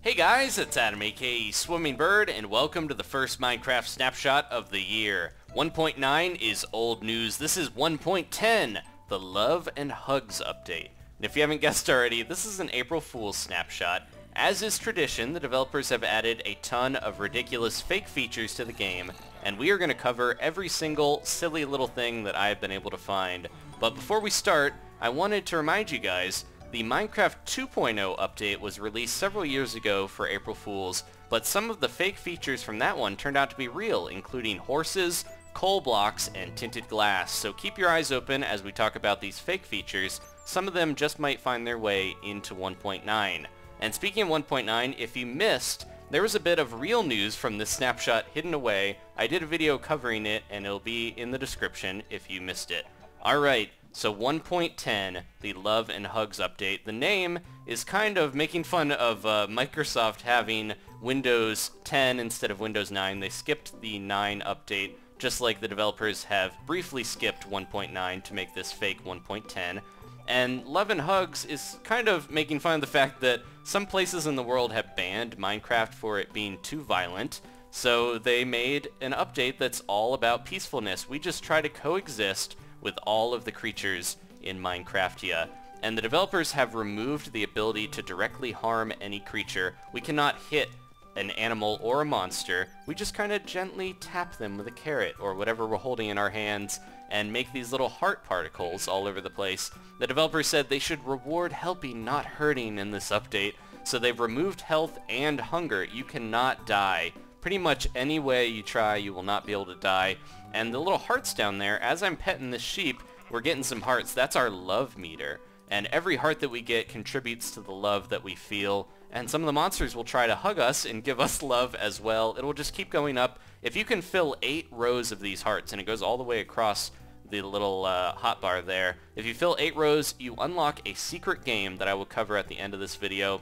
Hey guys, it's Adam aka Swimming Bird, and welcome to the first Minecraft Snapshot of the year. 1.9 is old news. This is 1.10, the Love and Hugs update. And if you haven't guessed already, this is an April Fool's snapshot. As is tradition, the developers have added a ton of ridiculous fake features to the game, and we are going to cover every single silly little thing that I have been able to find. But before we start, I wanted to remind you guys, the Minecraft 2.0 update was released several years ago for April Fools, but some of the fake features from that one turned out to be real, including horses, coal blocks, and tinted glass. So keep your eyes open as we talk about these fake features. Some of them just might find their way into 1.9. And speaking of 1.9, if you missed, there was a bit of real news from this snapshot hidden away. I did a video covering it, and it'll be in the description if you missed it. Alright. So 1.10, the Love and Hugs update. The name is kind of making fun of Microsoft having Windows 10 instead of Windows 9. They skipped the 9 update, just like the developers have briefly skipped 1.9 to make this fake 1.10. And Love and Hugs is kind of making fun of the fact that some places in the world have banned Minecraft for it being too violent. So they made an update that's all about peacefulness. We just try to coexist with all of the creatures in Minecraftia. And the developers have removed the ability to directly harm any creature. We cannot hit an animal or a monster. We just kind of gently tap them with a carrot or whatever we're holding in our hands and make these little heart particles all over the place. The developers said they should reward helping, not hurting in this update. So they've removed health and hunger. You cannot die. Pretty much any way you try, you will not be able to die. And the little hearts down there, as I'm petting this sheep, we're getting some hearts. That's our love meter. And every heart that we get contributes to the love that we feel. And some of the monsters will try to hug us and give us love as well. It'll just keep going up. If you can fill 8 rows of these hearts, and it goes all the way across the little hotbar there. If you fill 8 rows, you unlock a secret game that I will cover at the end of this video.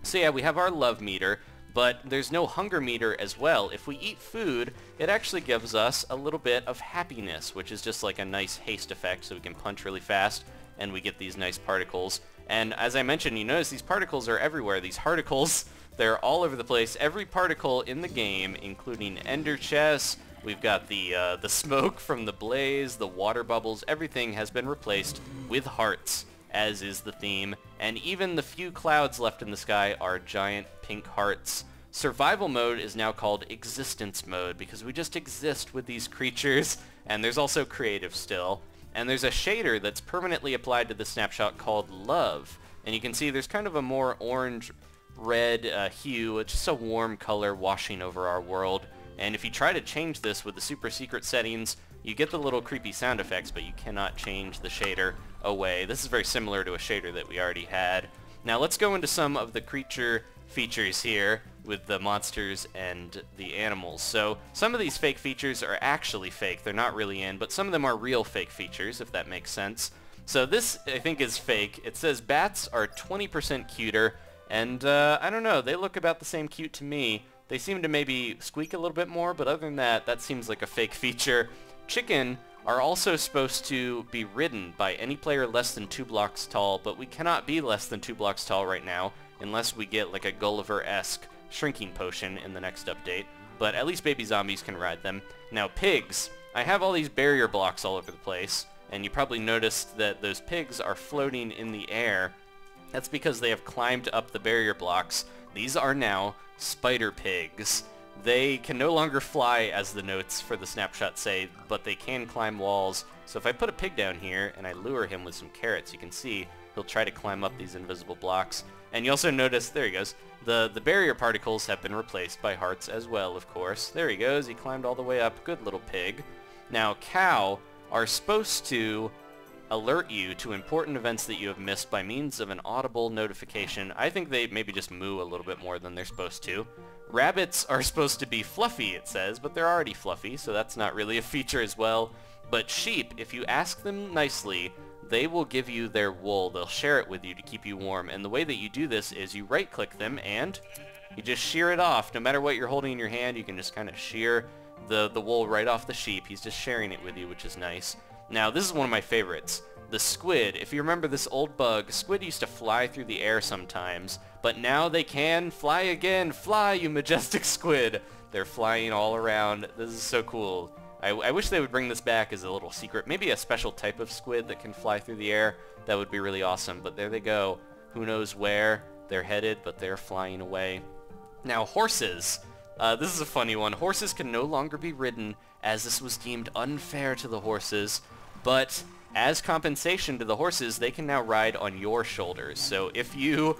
So yeah, we have our love meter. But there's no hunger meter as well. If we eat food, it actually gives us a little bit of happiness, which is just like a nice haste effect, so we can punch really fast, and we get these nice particles. And as I mentioned, you notice these particles are everywhere. These particles, they're all over the place. Every particle in the game, including ender chests, we've got the smoke from the blaze, the water bubbles, everything has been replaced with hearts, as is the theme, and even the few clouds left in the sky are giant pink hearts. Survival mode is now called existence mode because we just exist with these creatures, and there's also creative still. And there's a shader that's permanently applied to the snapshot called Love, and you can see there's kind of a more orange-red hue. It's just a warm color washing over our world. And if you try to change this with the super secret settings, you get the little creepy sound effects, but you cannot change the shader away. This is very similar to a shader that we already had. Now let's go into some of the creature features here with the monsters and the animals. So some of these fake features are actually fake. They're not really in, but some of them are real fake features, if that makes sense. So this, I think, is fake. It says bats are 20% cuter, and I don't know, they look about the same cute to me. They seem to maybe squeak a little bit more, but other than that, that seems like a fake feature. Chicken are also supposed to be ridden by any player less than 2 blocks tall, but we cannot be less than 2 blocks tall right now unless we get like a Gulliver-esque shrinking potion in the next update. But at least baby zombies can ride them. Now pigs, I have all these barrier blocks all over the place, and you probably noticed that those pigs are floating in the air. That's because they have climbed up the barrier blocks. These are now spider pigs. They can no longer fly, as the notes for the snapshot say, but they can climb walls. So if I put a pig down here and I lure him with some carrots, you can see he'll try to climb up these invisible blocks. And you also notice, there he goes, the barrier particles have been replaced by hearts as well, of course. There he goes, he climbed all the way up. Good little pig. Now, cow are supposed to alert you to important events that you have missed by means of an audible notification. I think they maybe just moo a little bit more than they're supposed to. Rabbits are supposed to be fluffy, it says, but they're already fluffy, so that's not really a feature as well. But sheep, if you ask them nicely, they will give you their wool. They'll share it with you to keep you warm. And the way that you do this is you right-click them and you just shear it off. No matter what you're holding in your hand, you can just kind of shear the wool right off the sheep. He's just sharing it with you, which is nice. Now, this is one of my favorites. the squid. If you remember this old bug, squid used to fly through the air sometimes, but now they can fly again. Fly, you majestic squid! They're flying all around. This is so cool. I wish they would bring this back as a little secret. Maybe a special type of squid that can fly through the air. That would be really awesome. But there they go. Who knows where they're headed, but they're flying away. Now, horses. This is a funny one. Horses can no longer be ridden, as this was deemed unfair to the horses. But as compensation to the horses, they can now ride on your shoulders. So if you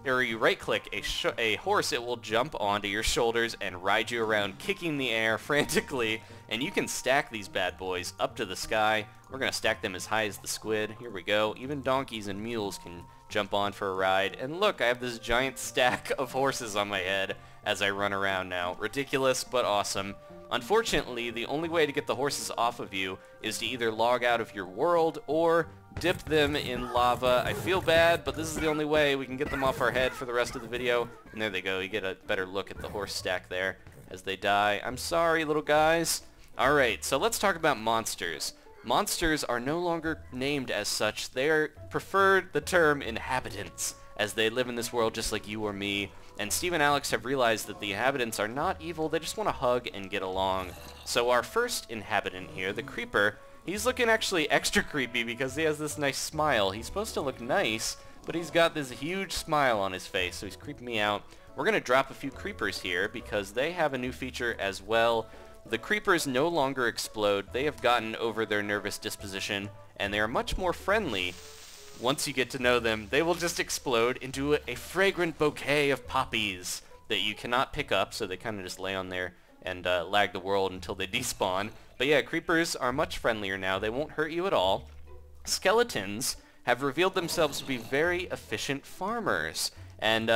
you right-click a horse, it will jump onto your shoulders and ride you around, kicking the air frantically, and you can stack these bad boys up to the sky. We're going to stack them as high as the squid. Here we go. Even donkeys and mules can jump on for a ride. And look, I have this giant stack of horses on my head as I run around now. Ridiculous, but awesome. Unfortunately, the only way to get the horses off of you is to either log out of your world or dip them in lava. I feel bad, but this is the only way we can get them off our head for the rest of the video. And there they go. You get a better look at the horse stack there as they die. I'm sorry, little guys. Alright, so let's talk about monsters. Monsters are no longer named as such. They are preferred the term inhabitants, as they live in this world just like you or me. And Steve and Alex have realized that the inhabitants are not evil. They just want to hug and get along. So our first inhabitant here, the creeper, he's looking actually extra creepy because he has this nice smile. He's supposed to look nice, but he's got this huge smile on his face, so he's creeping me out. We're going to drop a few creepers here because they have a new feature as well. The creepers no longer explode. They have gotten over their nervous disposition, and they are much more friendly. Once you get to know them, they will just explode into a fragrant bouquet of poppies that you cannot pick up, so they kind of just lay on there and lag the world until they despawn. But yeah, creepers are much friendlier now. They won't hurt you at all. Skeletons have revealed themselves to be very efficient farmers, and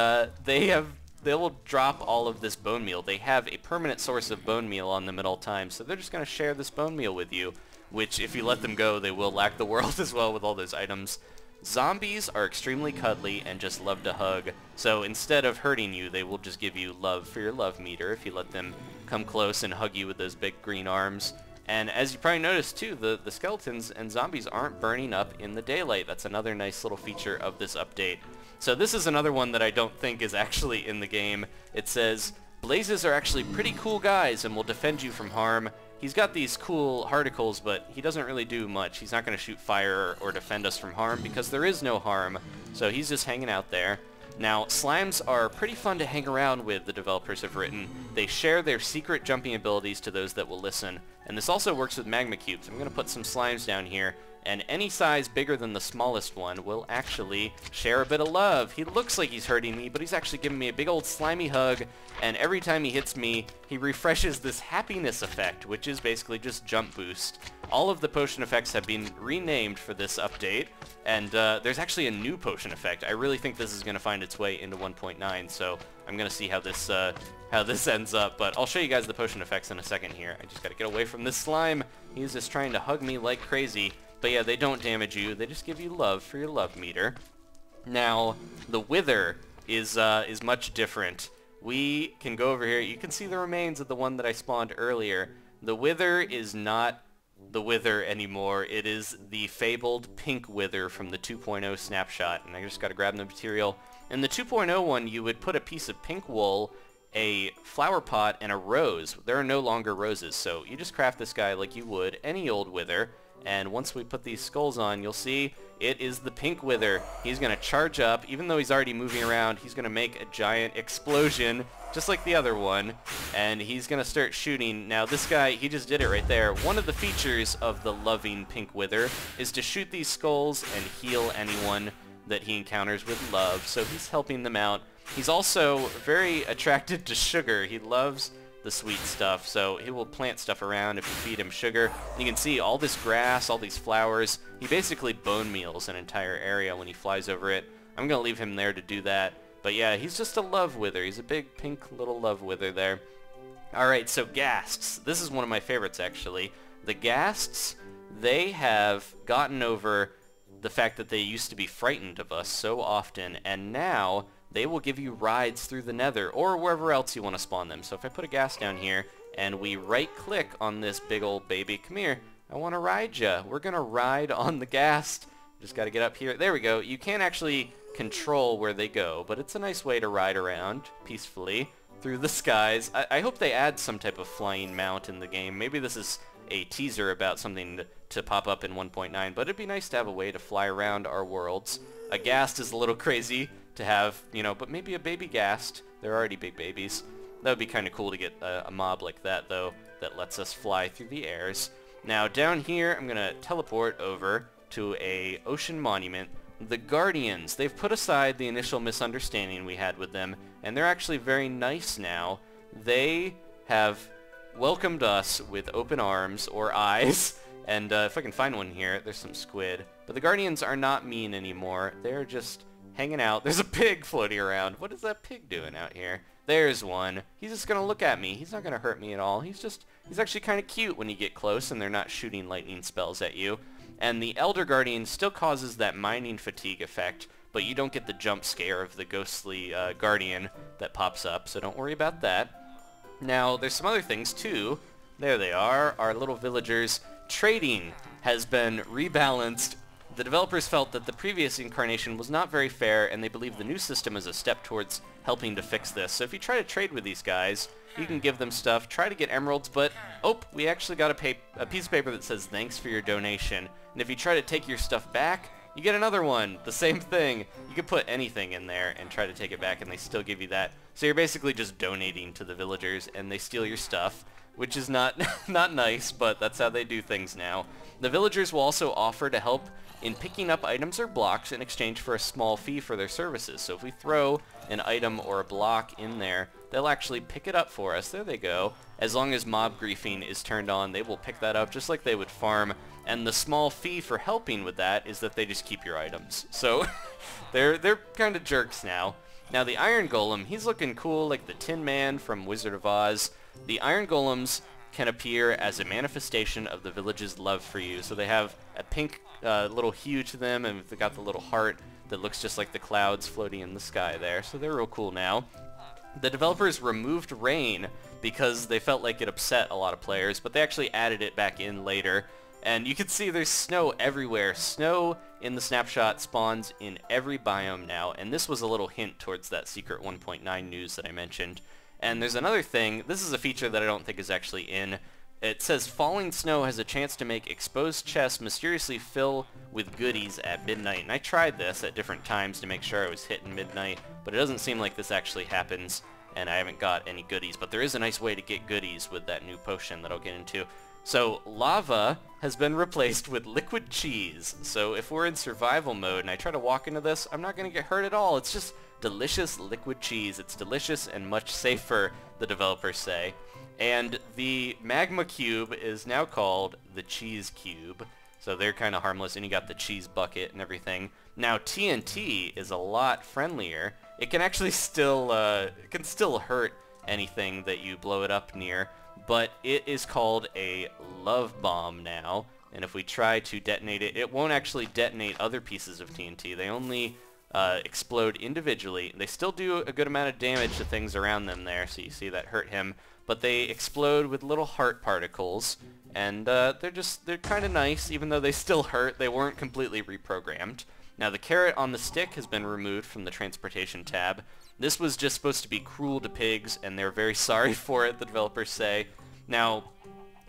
they will drop all of this bone meal. They have a permanent source of bone meal on them at all times, so they're just going to share this bone meal with you, which if you let them go, they will lag the world as well with all those items. Zombies are extremely cuddly and just love to hug, so instead of hurting you, they will just give you love for your love meter if you let them come close and hug you with those big green arms. And as you probably noticed too, the skeletons and zombies aren't burning up in the daylight. That's another nice little feature of this update. So this is another one that I don't think is actually in the game. It says, blazes are actually pretty cool guys and will defend you from harm. He's got these cool particles, but he doesn't really do much. He's not going to shoot fire or defend us from harm because there is no harm. So he's just hanging out there. Now, slimes are pretty fun to hang around with, the developers have written. They share their secret jumping abilities to those that will listen. And this also works with magma cubes. I'm going to put some slimes down here, and any size bigger than the smallest one will actually share a bit of love. He looks like he's hurting me, but he's actually giving me a big old slimy hug, and every time he hits me, he refreshes this happiness effect, which is basically just jump boost. All of the potion effects have been renamed for this update, and there's actually a new potion effect. I really think this is going to find its way into 1.9, so I'm going to see how this ends up, but I'll show you guys the potion effects in a second here. I just got to get away from this slime. He's just trying to hug me like crazy. But yeah, they don't damage you. They just give you love for your love meter. Now, the Wither is much different. We can go over here. You can see the remains of the one that I spawned earlier. The Wither is not the Wither anymore. It is the fabled pink Wither from the 2.0 Snapshot. And I just got to grab the material. In the 2.0 one, you would put a piece of pink wool, a flower pot, and a rose. There are no longer roses, so you just craft this guy like you would any old Wither. And once we put these skulls on, you'll see it is the pink Wither. He's going to charge up. Even though he's already moving around, he's going to make a giant explosion, just like the other one. And he's going to start shooting. Now, this guy, he just did it right there. One of the features of the loving pink Wither is to shoot these skulls and heal anyone that he encounters with love. So he's helping them out. He's also very attracted to sugar. He loves the sweet stuff, so he will plant stuff around if you feed him sugar. You can see all this grass, all these flowers. He basically bone meals an entire area when he flies over it. I'm going to leave him there to do that. But yeah, he's just a love wither. He's a big pink little love wither there. Alright, so Ghasts. This is one of my favorites, actually. The Ghasts, they have gotten over the fact that they used to be frightened of us so often, and now they will give you rides through the nether or wherever else you want to spawn them. So if I put a ghast down here and we right click on this big old baby, come here, I want to ride ya. We're going to ride on the Ghast. Just got to get up here. There we go. You can't actually control where they go, but it's a nice way to ride around peacefully through the skies. I hope they add some type of flying mount in the game. Maybe this is a teaser about something to pop up in 1.9, but it'd be nice to have a way to fly around our worlds. A Ghast is a little crazy to have, you know, but maybe a baby Ghast. They're already big babies. That would be kind of cool to get a mob like that, though, that lets us fly through the airs. Now, down here, I'm going to teleport over to a ocean monument. The Guardians, they've put aside the initial misunderstanding we had with them, and they're actually very nice now. They have welcomed us with open arms, or eyes, and if I can find one here, there's some squid. But the Guardians are not mean anymore. They're just hanging out. There's a pig floating around. What is that pig doing out here? There's one. He's just gonna look at me. He's not gonna hurt me at all. He's actually kind of cute when you get close and they're not shooting lightning spells at you. And the Elder Guardian still causes that mining fatigue effect, but you don't get the jump scare of the ghostly Guardian that pops up, so don't worry about that. Now, there's some other things too. There they are, our little villagers. Trading has been rebalanced. The developers felt that the previous incarnation was not very fair, and they believe the new system is a step towards helping to fix this. So if you try to trade with these guys, you can give them stuff, try to get emeralds, but, oh, we actually got a piece of paper that says thanks for your donation. And if you try to take your stuff back, you get another one. The same thing. You could put anything in there and try to take it back, and they still give you that. So you're basically just donating to the villagers, and they steal your stuff, which is not nice, but that's how they do things now. The villagers will also offer to help in picking up items or blocks in exchange for a small fee for their services. So if we throw an item or a block in there, they'll actually pick it up for us. There they go. As long as mob griefing is turned on, they will pick that up just like they would farm. And the small fee for helping with that is that they just keep your items. So they're kind of jerks now. Now the Iron Golem, he's looking cool like the Tin Man from Wizard of Oz. The Iron Golems can appear as a manifestation of the village's love for you. So they have a pink little hue to them, and they've got the little heart that looks just like the clouds floating in the sky there. So they're real cool now. The developers removed rain because they felt like it upset a lot of players, but they actually added it back in later. And you can see there's snow everywhere. Snow in the Snapshot spawns in every biome now, and this was a little hint towards that secret 1.9 news that I mentioned. And there's another thing. This is a feature that I don't think is actually in. It says falling snow has a chance to make exposed chests mysteriously fill with goodies at midnight. And I tried this at different times to make sure I was hitting midnight, but it doesn't seem like this actually happens, and I haven't got any goodies. But there is a nice way to get goodies with that new potion that I'll get into. So lava has been replaced with liquid cheese. So if we're in survival mode and I try to walk into this, I'm not going to get hurt at all. It's just delicious liquid cheese. It's delicious and much safer, the developers say. And the magma cube is now called the cheese cube. So they're kind of harmless, and you got the cheese bucket and everything. Now TNT is a lot friendlier. It can actually still hurt anything that you blow it up near, but it is called a love bomb now. And if we try to detonate it, it won't actually detonate other pieces of TNT. They only explode individually. They still do a good amount of damage to things around them there, so you see that hurt him. But they explode with little heart particles, and they're kind of nice, even though they still hurt. They weren't completely reprogrammed. Now the carrot on the stick has been removed from the transportation tab. This was just supposed to be cruel to pigs, and they're very sorry for it, the developers say. Now,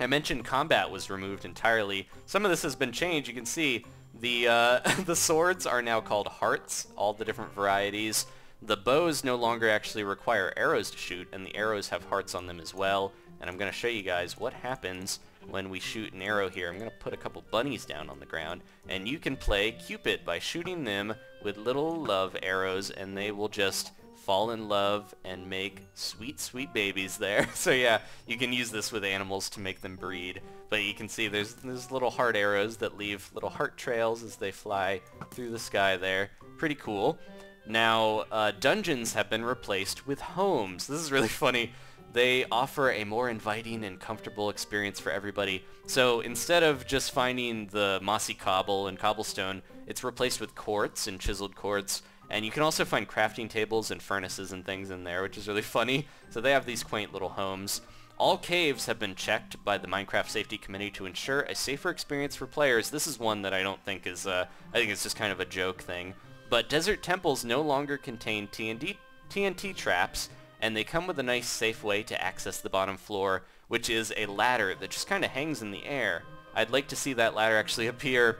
I mentioned combat was removed entirely. Some of this has been changed. You can see the swords are now called hearts, all the different varieties. The bows no longer actually require arrows to shoot, and the arrows have hearts on them as well. And I'm going to show you guys what happens when we shoot an arrow here. I'm going to put a couple bunnies down on the ground, and you can play Cupid by shooting them with little love arrows, and they will just fall in love and make sweet, sweet babies there. So yeah, you can use this with animals to make them breed. But you can see there's little heart arrows that leave little heart trails as they fly through the sky there. Pretty cool. Now, dungeons have been replaced with homes. This is really funny. They offer a more inviting and comfortable experience for everybody. So instead of just finding the mossy cobble and cobblestone, it's replaced with quartz and chiseled quartz. And you can also find crafting tables and furnaces and things in there, which is really funny. So they have these quaint little homes. All caves have been checked by the Minecraft Safety Committee to ensure a safer experience for players. This is one that I don't think is, I think it's just kind of a joke thing. But desert temples no longer contain TNT traps, and they come with a nice safe way to access the bottom floor, which is a ladder that just kind of hangs in the air. I'd like to see that ladder actually appear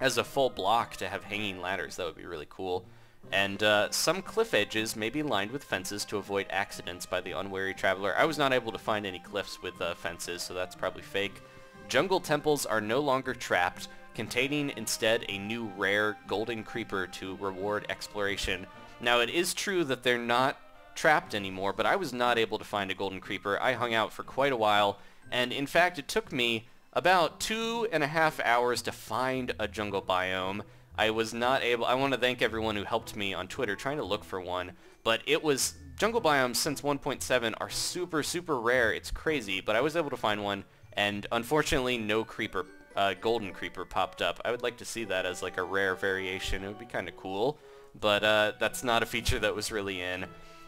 as a full block to have hanging ladders. That would be really cool. And some cliff edges may be lined with fences to avoid accidents by the unwary traveler. I was not able to find any cliffs with fences, so that's probably fake. Jungle temples are no longer trapped, containing instead a new rare golden creeper to reward exploration. Now, it is true that they're not trapped anymore, but I was not able to find a golden creeper. I hung out for quite a while, and in fact, it took me about 2.5 hours to find a jungle biome. I was not able, I want to thank everyone who helped me on Twitter trying to look for one, but it was, jungle biomes since 1.7 are super, super rare. It's crazy, but I was able to find one, and unfortunately no creeper, golden creeper popped up. I would like to see that as like a rare variation. It would be kind of cool, but that's not a feature that was really in.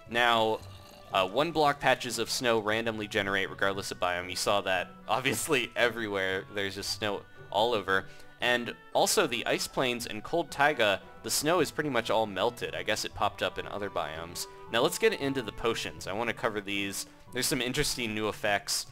Now, 1 block patches of snow randomly generate regardless of biome. You saw that obviously everywhere. There's just snow all over. And also the ice plains and cold taiga, the snow is pretty much all melted. I guess it popped up in other biomes. Now let's get into the potions. I want to cover these. There's some interesting new effects.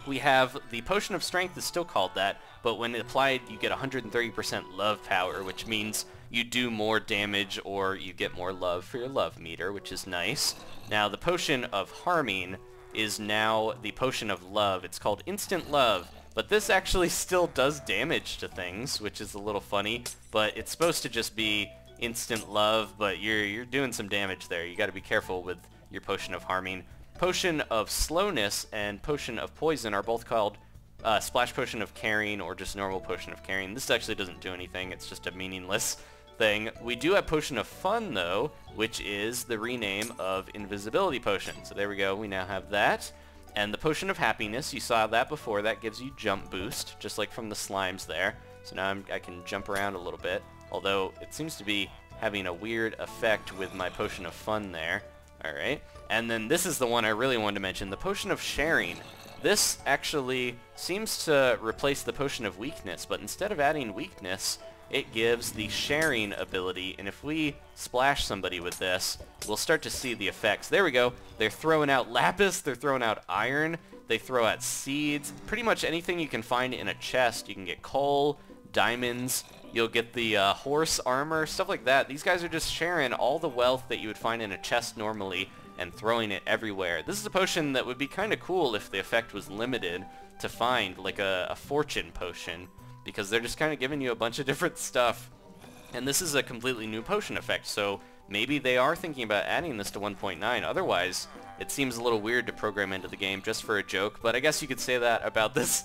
We have the Potion of Strength is still called that, but when applied you get 130% love power, which means you do more damage or you get more love for your love meter, which is nice. Now the Potion of Harming is now the Potion of Love. It's called Instant Love. But this actually still does damage to things, which is a little funny, but it's supposed to just be instant love, but you're doing some damage there. You got to be careful with your Potion of Harming. Potion of Slowness and Potion of Poison are both called Splash Potion of Caring or just normal Potion of Caring. This actually doesn't do anything. It's just a meaningless thing. We do have Potion of Fun, though, which is the rename of Invisibility Potion. So there we go. We now have that. And the Potion of Happiness, you saw that before, that gives you jump boost, just like from the slimes there. So now I can jump around a little bit, although it seems to be having a weird effect with my Potion of Fun there. Alright, and then this is the one I really wanted to mention, the Potion of Sharing. This actually seems to replace the Potion of Weakness, but instead of adding weakness, it gives the sharing ability, and if we splash somebody with this, we'll start to see the effects. There we go. They're throwing out lapis, they're throwing out iron, they throw out seeds, pretty much anything you can find in a chest. You can get coal, diamonds, you'll get the horse armor, stuff like that. These guys are just sharing all the wealth that you would find in a chest normally and throwing it everywhere. This is a potion that would be kind of cool if the effect was limited to find, like a fortune potion, because they're just kind of giving you a bunch of different stuff. And this is a completely new potion effect, so maybe they are thinking about adding this to 1.9. Otherwise, it seems a little weird to program into the game just for a joke, but I guess you could say that about this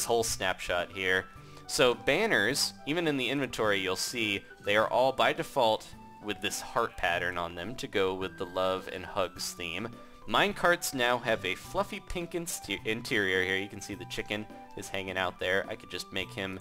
whole snapshot here. So banners, even in the inventory you'll see, they are all by default with this heart pattern on them to go with the love and hugs theme. Minecarts now have a fluffy pink interior here. You can see the chicken is hanging out there. I could just make him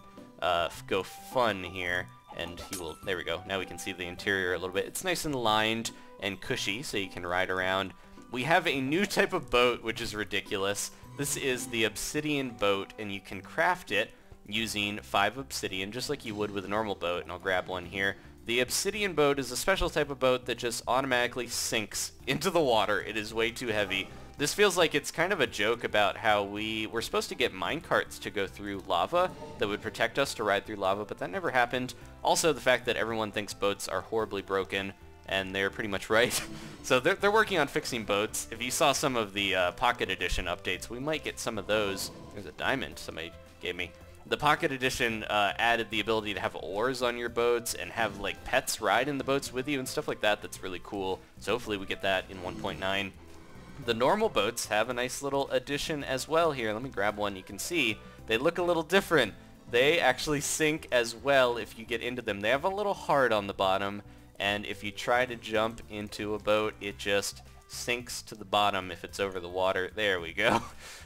go fun here, and he will, there we go. Now we can see the interior a little bit. It's nice and lined and cushy, so you can ride around. We have a new type of boat, which is ridiculous. This is the obsidian boat, and you can craft it using 5 obsidian, just like you would with a normal boat, and I'll grab one here. The obsidian boat is a special type of boat that just automatically sinks into the water. It is way too heavy. This feels like it's kind of a joke about how we're supposed to get minecarts to go through lava that would protect us to ride through lava, but that never happened. Also, the fact that everyone thinks boats are horribly broken, and they're pretty much right. So they're working on fixing boats. If you saw some of the Pocket Edition updates, we might get some of those. There's a diamond somebody gave me. The Pocket Edition added the ability to have oars on your boats and have like pets ride in the boats with you and stuff like that. That's really cool. So hopefully we get that in 1.9. The normal boats have a nice little addition as well here. Let me grab one. You can see they look a little different. They actually sink as well if you get into them. They have a little heart on the bottom, and if you try to jump into a boat, it just sinks to the bottom if it's over the water. There we go.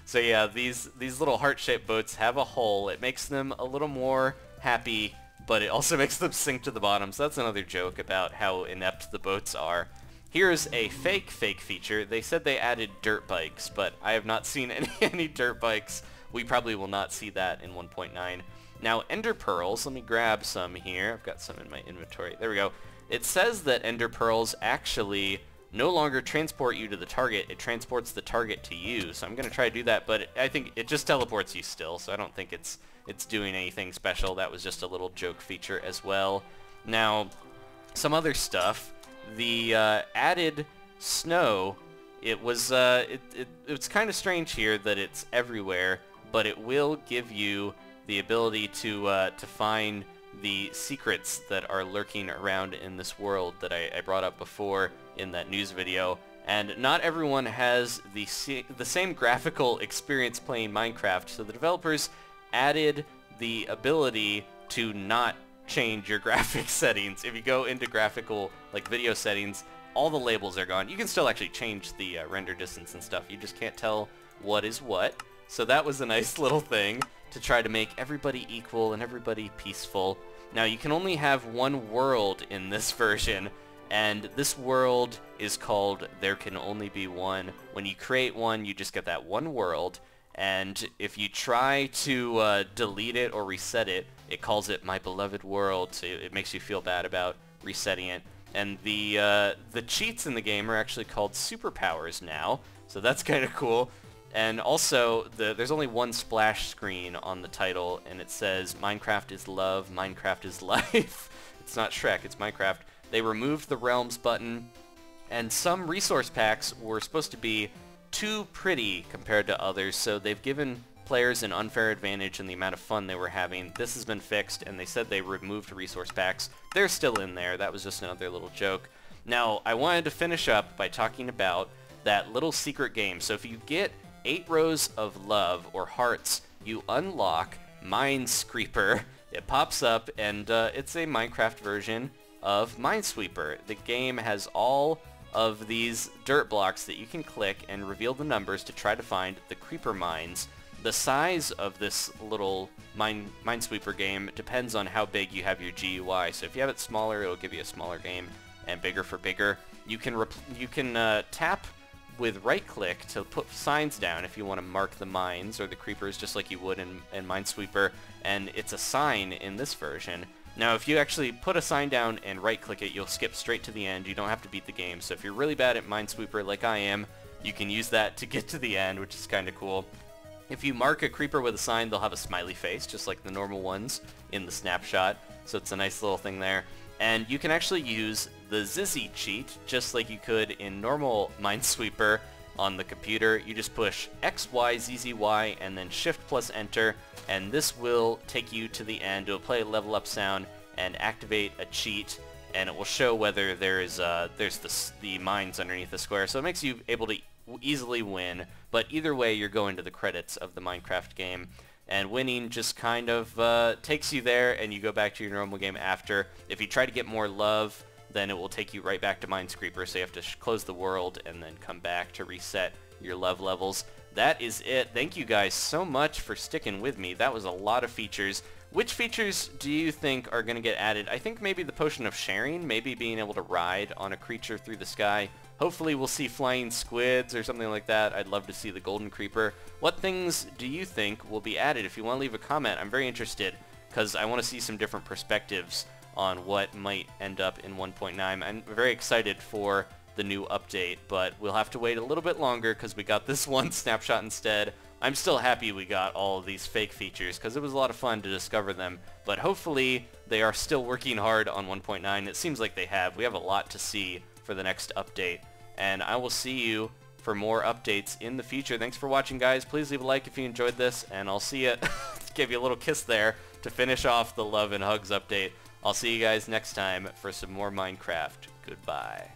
So yeah, these little heart-shaped boats have a hole. It makes them a little more happy, but it also makes them sink to the bottom. So that's another joke about how inept the boats are. Here's a fake feature. They said they added dirt bikes, but I have not seen any dirt bikes. We probably will not see that in 1.9. Now, ender pearls, let me grab some here. I've got some in my inventory. There we go. It says that ender pearls actually no longer transport you to the target. It transports the target to you. So I'm going to try to do that, but I think it just teleports you still, so I don't think it's doing anything special. That was just a little joke feature as well. Now, some other stuff. The added snow, it's kind of strange here that it's everywhere, but it will give you the ability to find the secrets that are lurking around in this world that I brought up before in that news video. And not everyone has the same graphical experience playing Minecraft, so the developers added the ability to not change your graphics settings. If you go into graphical, like video settings, all the labels are gone. You can still actually change the render distance and stuff. You just can't tell what is what. So that was a nice little thing to try to make everybody equal and everybody peaceful. Now, you can only have one world in this version, and this world is called There Can Only Be One. When you create one, you just get that one world, and if you try to delete it or reset it, it calls it My Beloved World, so it makes you feel bad about resetting it. And the cheats in the game are actually called superpowers now, so that's kind of cool. And also, there's only one splash screen on the title, and it says Minecraft is love, Minecraft is life. It's not Shrek, it's Minecraft. They removed the Realms button, and some resource packs were supposed to be too pretty compared to others, so they've given players an unfair advantage in the amount of fun they were having. This has been fixed, and they said they removed resource packs. They're still in there. That was just another little joke. Now, I wanted to finish up by talking about that little secret game. So if you get 8 rows of love or hearts, you unlock Minesweeper. It pops up, and it's a Minecraft version of Minesweeper. The game has all of these dirt blocks that you can click and reveal the numbers to try to find the creeper mines. The size of this little Minesweeper game depends on how big you have your GUI. So if you have it smaller, it'll give you a smaller game, and bigger for bigger. You can tap with right-click to put signs down if you want to mark the mines or the creepers just like you would in Minesweeper, and it's a sign in this version. Now, if you actually put a sign down and right-click it, you'll skip straight to the end. You don't have to beat the game. So if you're really bad at Minesweeper like I am, you can use that to get to the end, which is kind of cool. If you mark a creeper with a sign, they'll have a smiley face, just like the normal ones in the Snapshot. So it's a nice little thing there. And you can actually use the Zizzy cheat, just like you could in normal Minesweeper on the computer. You just push X, Y, ZZY, and then Shift plus Enter, and this will take you to the end. It'll play a level up sound and activate a cheat, and it will show whether there's the mines underneath the square. So it makes you able to easily win, but either way you're going to the credits of the Minecraft game, and winning just kind of takes you there, and you go back to your normal game after. If you try to get more love, then it will take you right back to Minesweeper, so you have to close the world and then come back to reset your love levels. That is it. Thank you guys so much for sticking with me. That was a lot of features. Which features do you think are going to get added? I think maybe the Potion of Sharing, maybe being able to ride on a creature through the sky. Hopefully we'll see flying squids or something like that. I'd love to see the golden creeper. What things do you think will be added? If you want to leave a comment, I'm very interested, because I want to see some different perspectives on what might end up in 1.9. I'm very excited for the new update, but we'll have to wait a little bit longer because we got this one snapshot instead. I'm still happy we got all of these fake features because it was a lot of fun to discover them, but hopefully they are still working hard on 1.9. It seems like they have. We have a lot to see for the next update, and I will see you for more updates in the future. Thanks for watching, guys. Please leave a like if you enjoyed this, and I'll see you. Give you a little kiss there to finish off the Love and Hugs update. I'll see you guys next time for some more Minecraft. Goodbye.